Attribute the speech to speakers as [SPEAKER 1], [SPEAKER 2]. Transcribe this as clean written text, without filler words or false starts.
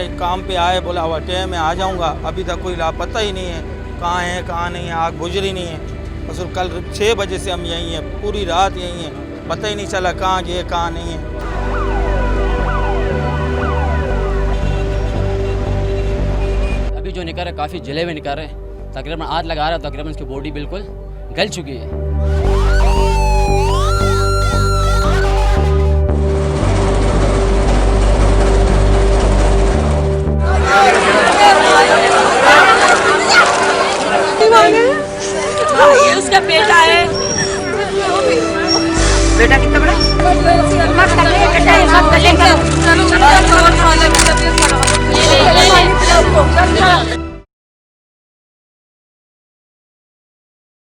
[SPEAKER 1] काम पे आए, बोला हुआ टाइम में आ जाऊंगा, अभी तक कोई लापता ही नहीं है, कहाँ है कहाँ नहीं है, आग बुझ रही नहीं है। बस कल 6 बजे से हम यहीं हैं, पूरी रात यहीं हैं, पता ही नहीं चला कहाँ गए कहाँ नहीं है।
[SPEAKER 2] अभी जो निकल रहा है काफ़ी जले हुए निकल रहे हैं, तकरीबन आग लगा रहा है, तकरीबन उसकी बॉडी बिल्कुल गल चुकी है।